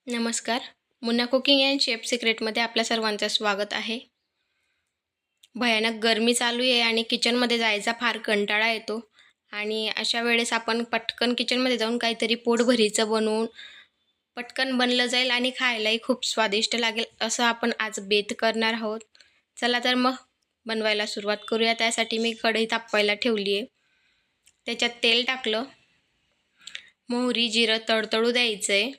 नमस्कार. Munna cooking and chef सिक्रेटमध्ये आपल्या सर्वांचं स्वागत आहे. भयानक गरमी चालू आहे आणि किचनमध्ये जायचा फार कंटाळा येतो आणि अशा वेळेस आपण पटकन किचनमध्ये जाऊन काहीतरी पोटभरीचं बनवून पटकन बनलं जाईल आणि खायलाही खूप स्वादिष्ट लागेल असं आपण आज बेत करणार आहोत. चला तर मग बनवायला सुरुवात करूया. त्यासाठी मी कढई तापवायला ठेवली आहे. त्याच्यात तेल टाकलं. मोहरी जिरं तडतडू द्यायचं आहे.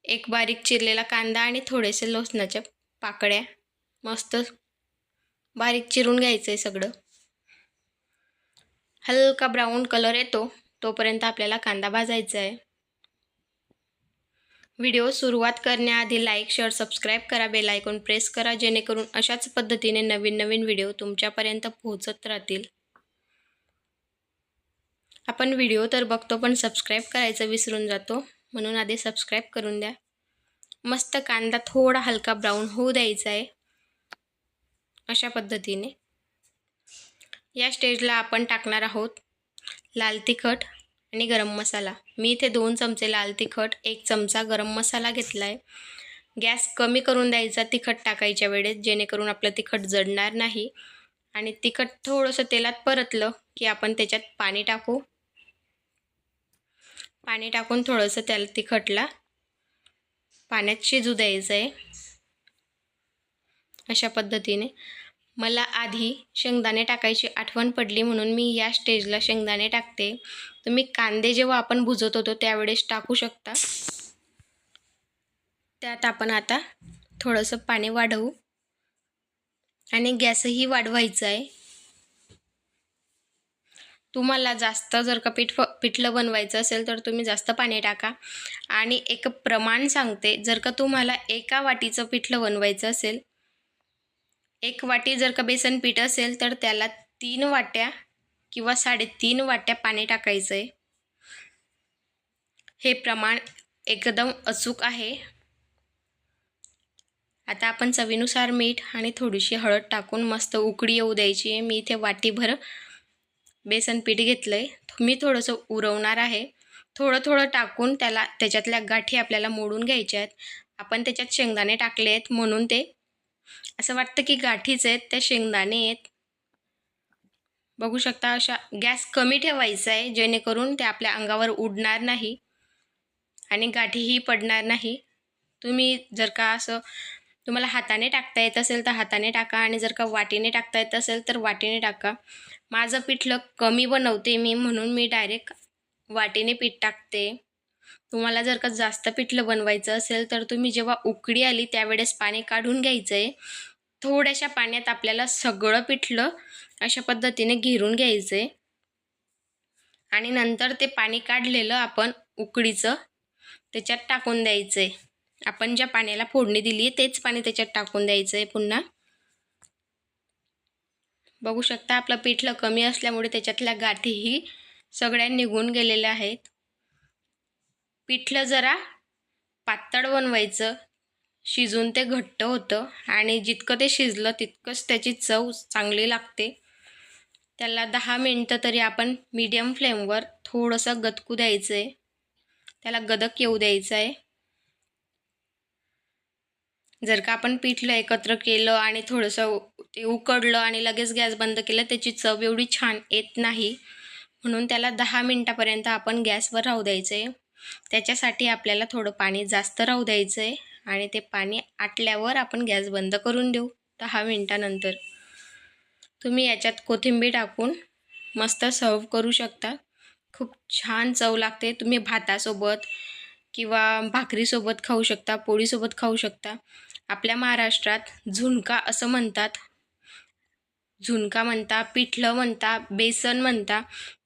एक बारीक चिरलेला कांदा आणि थोडेसे लसणाच्या पाकळ्या मस्त बारीक चिरून घ्यायचं आहे सगळं. हलका ब्राऊन कलर येतो तोपर्यंत आपल्याला कांदा भाजायचा आहे. व्हिडिओ सुरुवात करण्याआधी लाईक, शेअर, सबस्क्राईब करा, बेल आयकॉन प्रेस करा जेणेकरून अशाच पद्धतीने नवीन व्हिडिओ तुमच्यापर्यंत पोहोचत राहतील. आपण व्हिडिओ तर बघतो पण सबस्क्राईब करायचं विसरून जातो, म्हणून आधी सबस्क्राईब करून द्या. मस्त कांदा थोडा हलका ब्राऊन होऊ द्यायचा आहे अशा पद्धतीने. या स्टेजला आपण टाकणार आहोत लाल तिखट आणि गरम मसाला. मी इथे 2 चमचे लाल तिखट, 1 चमचा गरम मसाला घेतला आहे. गॅस कमी करून द्यायचा तिखट टाकायच्या वेळेस जेणेकरून आपलं तिखट जळणार नाही. आणि तिखट थोडंसं तेलात परतलं की आपण त्याच्यात पाणी टाकू. पाणी टाकून थोडंसं त्याला तिखटला पाण्यात शिजू द्यायचं आहे अशा पद्धतीने. मला आधी शेंगदाणे टाकायची आठवण पडली म्हणून मी या स्टेजला शेंगदाणे टाकते. तुम्ही कांदे जेव्हा आपण भुजत होतो त्यावेळेस टाकू शकता. त्यात आपण आता थोडंसं पाणी वाढवू आणि गॅसही वाढवायचा आहे. तुम्हाला जास्त जर का पिठलं बनवायचं असेल तर तुम्ही जास्त पाणी टाका. आणि एक प्रमाण सांगते, जर का तुम्हाला 1 वाटीचं पिठलं बनवायचं असेल, 1 वाटी जर का बेसन पीठ असेल तर त्याला 3 वाट्या किंवा 3.5 वाट्या पाणी टाकायचं आहे. हे प्रमाण एकदम अचूक आहे. आता आपण चवीनुसार मीठ आणि थोडीशी हळद टाकून मस्त उकळी येऊ द्यायची आहे. मी इथे वाटीभर बेसन पीठ घेतलं आहे. मी थोडंसं उरवणार आहे. थोडं टाकून त्याच्यातल्या गाठी आपल्याला मोडून घ्यायच्या आहेत. आपण त्याच्यात शेंगदाणे टाकले आहेत म्हणून ते असं वाटतं की गाठीच आहेत, त्या शेंगदाणे आहेत. बघू शकता. अशा गॅस कमी ठेवायचा आहे जेणेकरून ते आपल्या अंगावर उडणार नाही आणि गाठीही पडणार नाही. तुम्ही जर का असं तुम्हाला हाताने टाकता येत असेल तर हाताने टाका आणि जर का वाटीने टाकता येत असेल तर वाटीने टाका. माझं पिठलं कमी बनवते मी म्हणून मी डायरेक्ट वाटीने पीठ टाकते. तुम्हाला जर का जास्त पिठलं बनवायचं असेल तर तुम्ही जेव्हा उकळी आली त्यावेळेस पाणी काढून घ्यायचं आहे. थोड्याशा पाण्यात आपल्याला सगळं पिठलं अशा पद्धतीने घेरून घ्यायचं आहे आणि नंतर ते पाणी काढलेलं आपण उकळीचं त्याच्यात टाकून द्यायचं आहे. आपण ज्या पाण्याला फोडणी दिली आहे तेच पाणी त्याच्यात टाकून द्यायचं आहे पुन्हा. बघू शकता आपलं पिठलं कमी असल्यामुळे त्याच्यातल्या गाठीही सगळ्या निघून गेलेल्या आहेत. पिठलं जरा पातळ बनवायचं, शिजून ते घट्ट होतं आणि जितकं ते शिजलं तितकंच त्याची चव चांगली लागते. त्याला 10 मिनिटं तरी आपण मीडियम फ्लेमवर थोडंसं गदकू द्यायचं आहे. त्याला गदक येऊ द्यायचं आहे. जर का आपण पिठलं एकत्र केलं आणि थोडंसं ते उकडलं आणि लगेच गॅस बंद केलं त्याची चव एवढी छान येत नाही. म्हणून त्याला 10 मिनिटापर्यंत आपण गॅसवर राहू द्यायचं आहे. त्याच्यासाठी आपल्याला थोडं पाणी जास्त राहू द्यायचं आहे आणि ते पाणी आटल्यावर आपण गॅस बंद करून देऊ 10 मिनिटानंतर. तुम्ही याच्यात कोथिंबीर टाकून मस्त सर्व करू शकता. खूप छान चव लागते. तुम्ही भातासोबत किंवा भाकरीसोबत खाऊ शकता, पोळीसोबत खाऊ शकता. आपल्या महाराष्ट्रात झुणका असं म्हणतात. झुणका म्हणता, पिठलं म्हणता, बेसन म्हणता.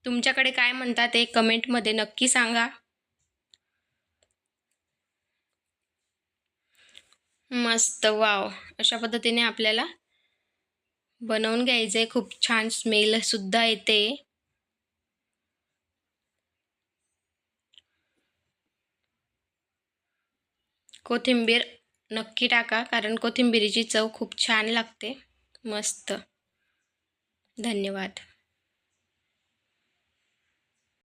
तुमच्याकडे काय म्हणतात ते कमेंटमध्ये नक्की सांगा. मस्त वाव, अशा पद्धतीने आपल्याला बनवून घ्यायचं आहे. खूप छान स्मेलसुद्धा येते. कोथिंबीर नक्की टाका कारण कोथिंबीरीची चव खूप छान लागते. मस्त. धन्यवाद.